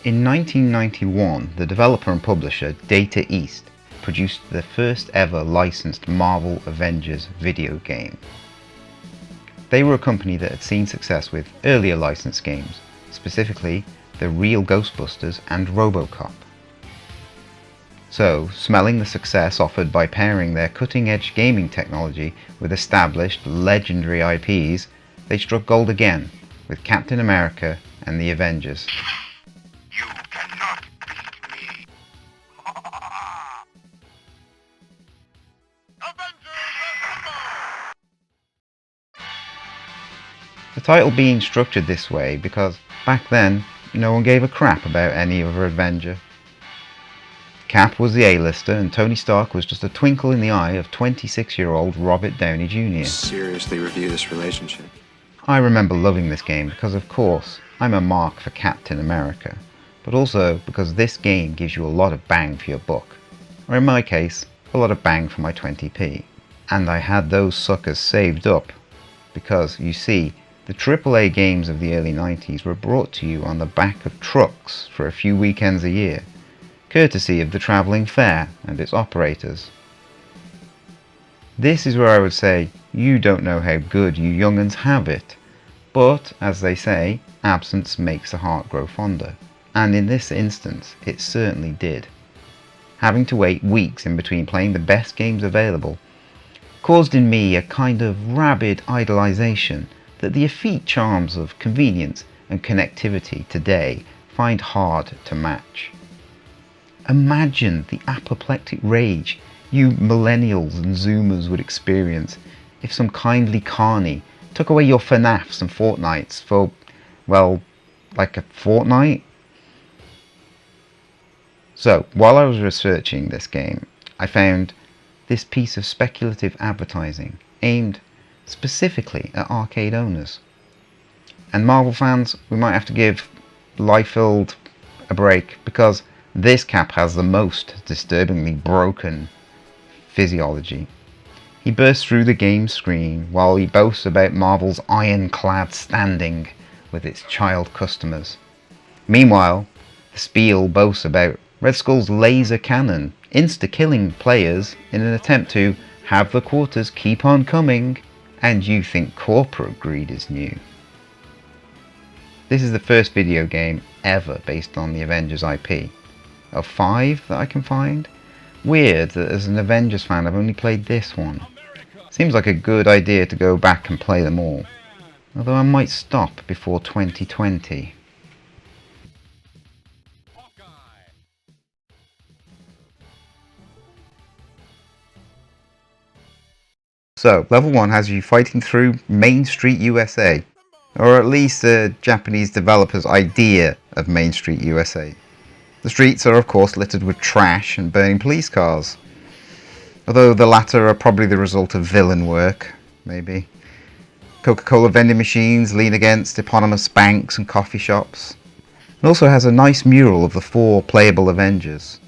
In 1991, the developer and publisher Data East produced the first ever licensed Marvel Avengers video game. They were a company that had seen success with earlier licensed games, specifically the Real Ghostbusters and RoboCop. So, smelling the success offered by pairing their cutting-edge gaming technology with established, legendary IPs, they struck gold again with Captain America and The Avengers. You cannot beat me. Avengers Assemble! The title being structured this way because back then no one gave a crap about any other Avenger. Cap was the A-lister and Tony Stark was just a twinkle in the eye of 26-year-old Robert Downey Jr. Seriously review this relationship. I remember loving this game because of course I'm a mark for Captain America, but also because this game gives you a lot of bang for your buck, or in my case, a lot of bang for my 20p. And I had those suckers saved up because, you see, the AAA games of the early 90s were brought to you on the back of trucks for a few weekends a year, courtesy of the travelling fair and its operators. This is where I would say, you don't know how good you young'uns have it, but, as they say, absence makes the heart grow fonder, and in this instance it certainly did. Having to wait weeks in between playing the best games available caused in me a kind of rabid idolization that the effete charms of convenience and connectivity today find hard to match. Imagine the apoplectic rage you millennials and zoomers would experience if some kindly carny took away your FNAFs and Fortnites for, well, like a fortnight? So, while I was researching this game, I found this piece of speculative advertising aimed specifically at arcade owners. And Marvel fans, we might have to give Liefeld a break because this Cap has the most disturbingly broken physiology. He bursts through the game screen while he boasts about Marvel's ironclad standing with its child customers. Meanwhile, the spiel boasts about Red Skull's laser cannon insta-killing players in an attempt to have the quarters keep on coming, and you think corporate greed is new. This is the first video game ever based on the Avengers IP. Of 5 that I can find. Weird that as an Avengers fan I've only played this one. Seems like a good idea to go back and play them all. Although I might stop before 2020. Hawkeye. So, level 1 has you fighting through Main Street USA. Or at least the Japanese developer's idea of Main Street USA. The streets are of course littered with trash and burning police cars. Although the latter are probably the result of villain work, maybe. Coca-Cola vending machines lean against eponymous banks and coffee shops. It also has a nice mural of the 4 playable Avengers.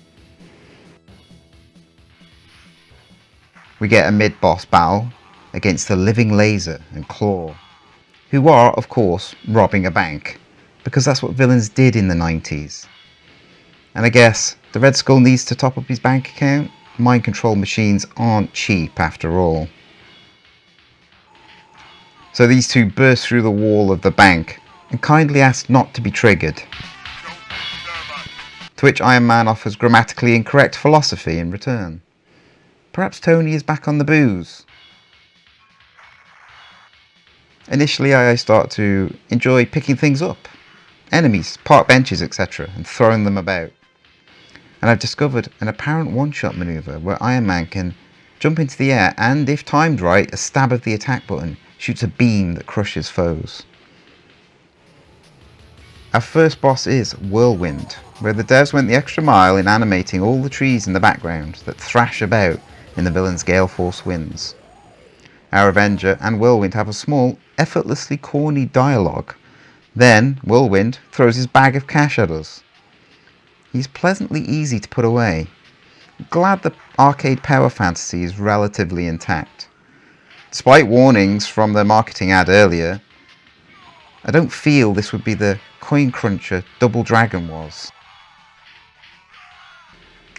We get a mid-boss battle against the Living Laser and Claw, who are, of course, robbing a bank, because that's what villains did in the 90s. And I guess the Red Skull needs to top up his bank account. Mind control machines aren't cheap after all. So these two burst through the wall of the bank and kindly ask not to be triggered. To which Iron Man offers grammatically incorrect philosophy in return. Perhaps Tony is back on the booze. Initially I start to enjoy picking things up. Enemies, park benches, etc. and throwing them about. And I've discovered an apparent one-shot maneuver where Iron Man can jump into the air and, if timed right, a stab of the attack button shoots a beam that crushes foes. Our first boss is Whirlwind, where the devs went the extra mile in animating all the trees in the background that thrash about in the villain's gale force winds. Our Avenger and Whirlwind have a small, effortlessly corny dialogue. Then Whirlwind throws his bag of cash at us. He's pleasantly easy to put away. Glad the arcade power fantasy is relatively intact. Despite warnings from the marketing ad earlier, I don't feel this would be the coin cruncher Double Dragon was.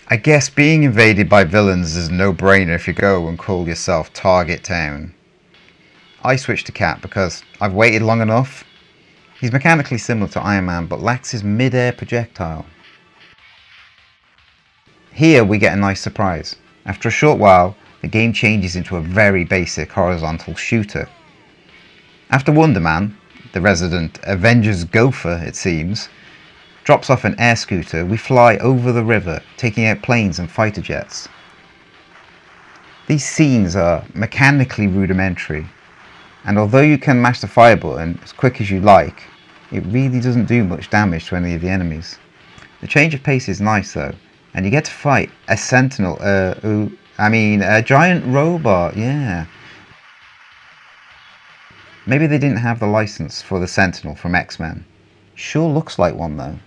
I guess being invaded by villains is a no-brainer if you go and call yourself Target Town. I switched to Cap because I've waited long enough. He's mechanically similar to Iron Man but lacks his mid-air projectile. Here we get a nice surprise. After a short while, the game changes into a very basic horizontal shooter. After Wonder Man, the resident Avengers gopher it seems, drops off an air scooter, we fly over the river, taking out planes and fighter jets. These scenes are mechanically rudimentary, and although you can mash the fire button as quick as you like, it really doesn't do much damage to any of the enemies. The change of pace is nice though, and you get to fight a sentinel, a giant robot, yeah. Maybe they didn't have the license for the Sentinel from X-Men. Sure looks like one though.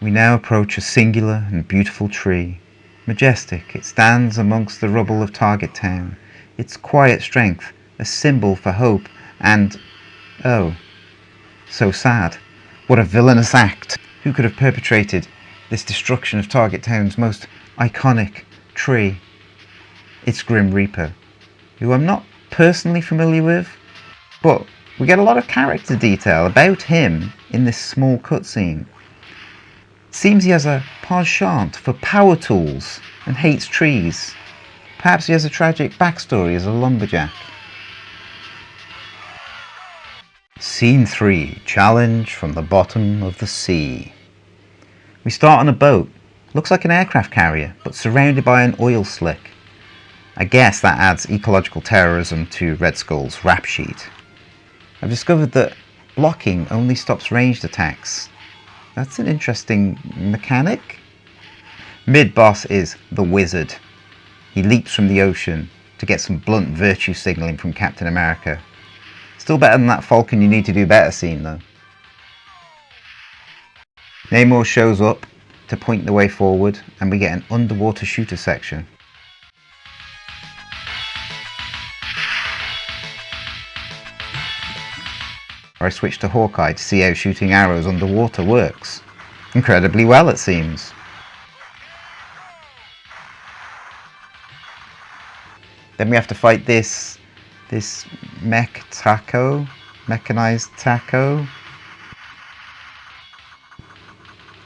We now approach a singular and beautiful tree. Majestic, it stands amongst the rubble of Target Town. Its quiet strength, a symbol for hope and... oh, so sad. What a villainous act. Who could have perpetrated this destruction of Target Town's most iconic tree? It's Grim Reaper, who I'm not personally familiar with, but we get a lot of character detail about him in this small cutscene. Seems he has a penchant for power tools and hates trees. Perhaps he has a tragic backstory as a lumberjack. Scene 3. Challenge from the bottom of the sea. We start on a boat. Looks like an aircraft carrier, but surrounded by an oil slick. I guess that adds ecological terrorism to Red Skull's rap sheet. I've discovered that blocking only stops ranged attacks. That's an interesting mechanic. Mid-boss is the Wizard. He leaps from the ocean to get some blunt virtue signalling from Captain America. Still better than that Falcon you need to do better scene though. Namor shows up to point the way forward and we get an underwater shooter section. I switched to Hawkeye to see how shooting arrows underwater works. Incredibly well it seems. Then we have to fight this mechanized taco.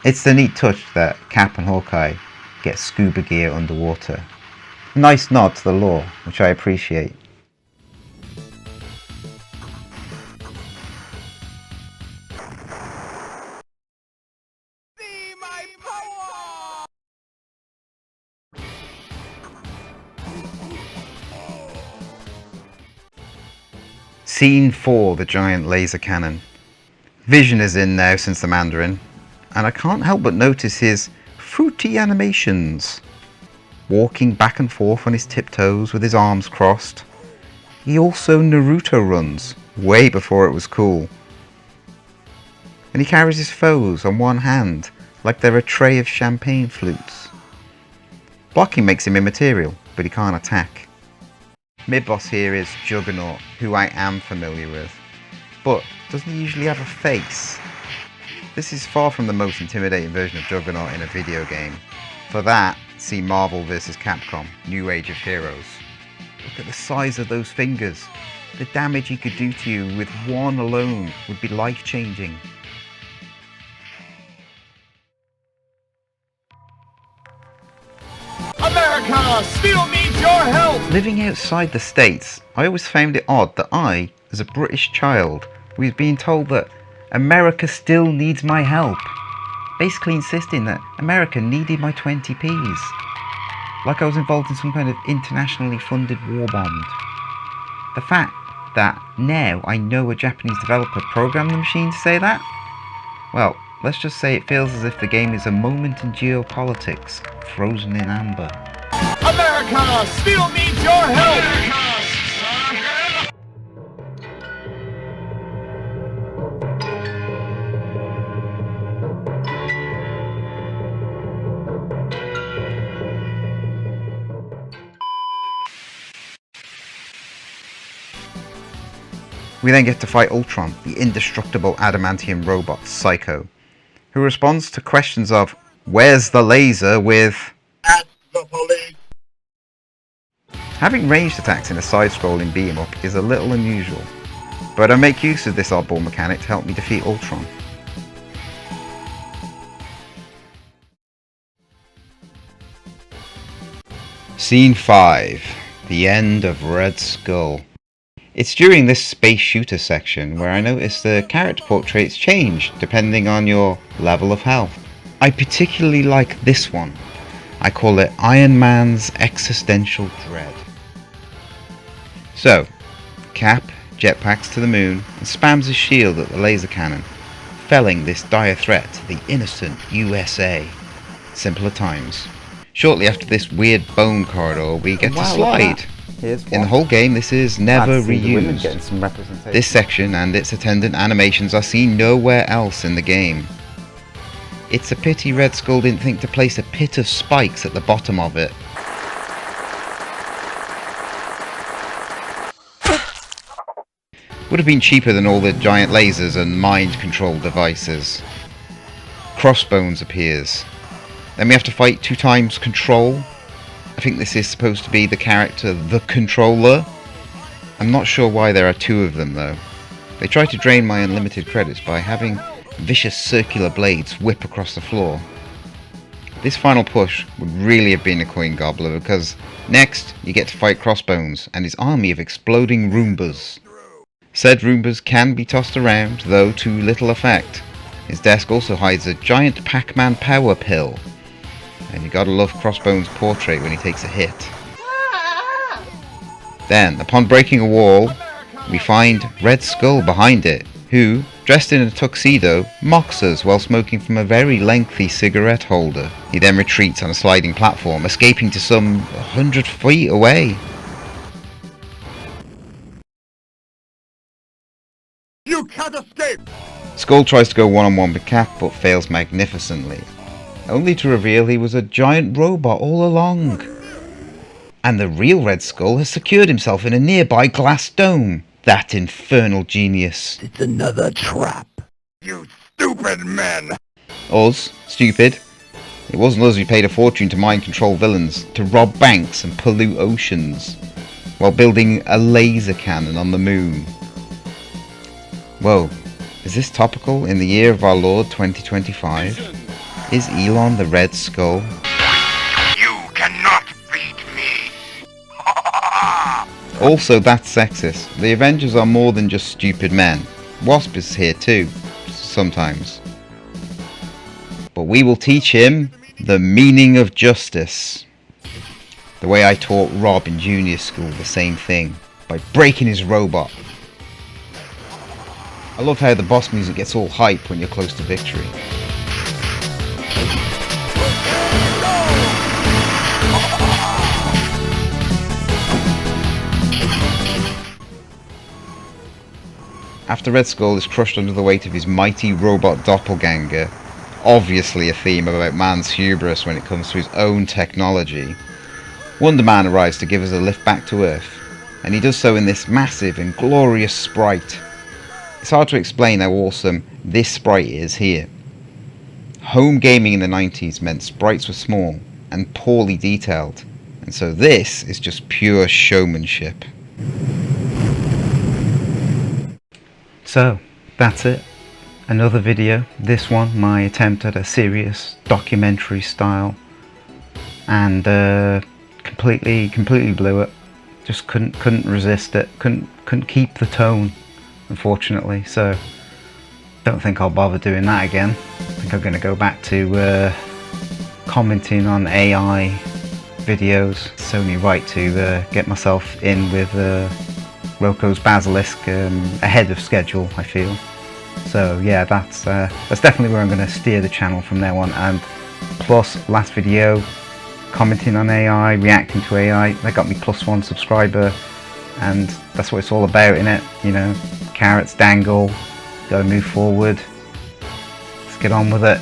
It's the neat touch that Cap and Hawkeye get scuba gear underwater. Nice nod to the lore, which I appreciate. Scene 4, the giant laser cannon. Vision is in now since the Mandarin, and I can't help but notice his fruity animations. Walking back and forth on his tiptoes with his arms crossed. He also Naruto runs, way before it was cool. And he carries his foes on one hand, like they're a tray of champagne flutes. Blocking makes him immaterial, but he can't attack. Mid-boss here is Juggernaut, who I am familiar with, but doesn't he usually have a face? This is far from the most intimidating version of Juggernaut in a video game. For that, see Marvel vs. Capcom, New Age of Heroes. Look at the size of those fingers. The damage he could do to you with one alone would be life-changing. America still needs your help! Living outside the States, I always found it odd that I, as a British child, was being told that America still needs my help. Basically insisting that America needed my 20p's. Like I was involved in some kind of internationally funded war bond. The fact that now I know a Japanese developer programmed the machine to say that? Well, let's just say it feels as if the game is a moment in geopolitics, frozen in amber. America still needs your help! We then get to fight Ultron, the indestructible adamantium robot Psycho, who responds to questions of, "Where's the laser?" with, At the police. Having ranged attacks in a side-scrolling beat-em-up is a little unusual, but I make use of this oddball mechanic to help me defeat Ultron. Scene 5. The end of Red Skull. It's during this space shooter section where I notice the character portraits change depending on your level of health. I particularly like this one. I call it Iron Man's Existential Dread. So, Cap jetpacks to the moon and spams his shield at the laser cannon, felling this dire threat to the innocent USA. Simpler times. Shortly after this weird bone corridor, we get to slide. In the whole game, this is never reused. This section and its attendant animations are seen nowhere else in the game. It's a pity Red Skull didn't think to place a pit of spikes at the bottom of it. Would have been cheaper than all the giant lasers and mind control devices. Crossbones appears. Then we have to fight 2 times Control. I think this is supposed to be the character The Controller. I'm not sure why there are 2 of them though. They try to drain my unlimited credits by having vicious circular blades whip across the floor. This final push would really have been a coin gobbler because next you get to fight Crossbones and his army of exploding Roombas. Said Roombas can be tossed around, though to little effect. His desk also hides a giant Pac-Man power pill. And you gotta love Crossbones' portrait when he takes a hit. Then, upon breaking a wall, we find Red Skull behind it, who, dressed in a tuxedo, mocks us while smoking from a very lengthy cigarette holder. He then retreats on a sliding platform, escaping to some 100 feet away. You can't escape! Skull tries to go one-on-one with Cap, but fails magnificently, only to reveal he was a giant robot all along. And the real Red Skull has secured himself in a nearby glass dome. That infernal genius. It's another trap. You stupid men! Us? Stupid? It wasn't us who paid a fortune to mind control villains, to rob banks and pollute oceans, while building a laser cannon on the moon. Whoa, is this topical in the year of our Lord 2025? Is Elon the Red Skull? You cannot beat me! Also, that's sexist. The Avengers are more than just stupid men. Wasp is here too, sometimes. But we will teach him the meaning of justice. The way I taught Rob in junior school the same thing, by breaking his robot. I love how the boss music gets all hype when you're close to victory. After Red Skull is crushed under the weight of his mighty robot doppelganger, obviously a theme about man's hubris when it comes to his own technology, Wonder Man arrives to give us a lift back to Earth, and he does so in this massive and glorious sprite. It's hard to explain how awesome this sprite is here. Home gaming in the 90s meant sprites were small and poorly detailed, and so this is just pure showmanship. So, that's it. Another video. This one, my attempt at a serious documentary style, and completely blew it. Just couldn't resist it. Couldn't keep the tone, unfortunately. So, don't think I'll bother doing that again. I think I'm going to go back to commenting on AI videos. It's only right to get myself in with Roko's Basilisk ahead of schedule, I feel. So yeah, that's definitely where I'm going to steer the channel from now on. And plus, last video, commenting on AI, reacting to AI, that got me +1 subscriber, and that's what it's all about, innit? You know, carrots dangle, gotta move forward. Let's get on with it.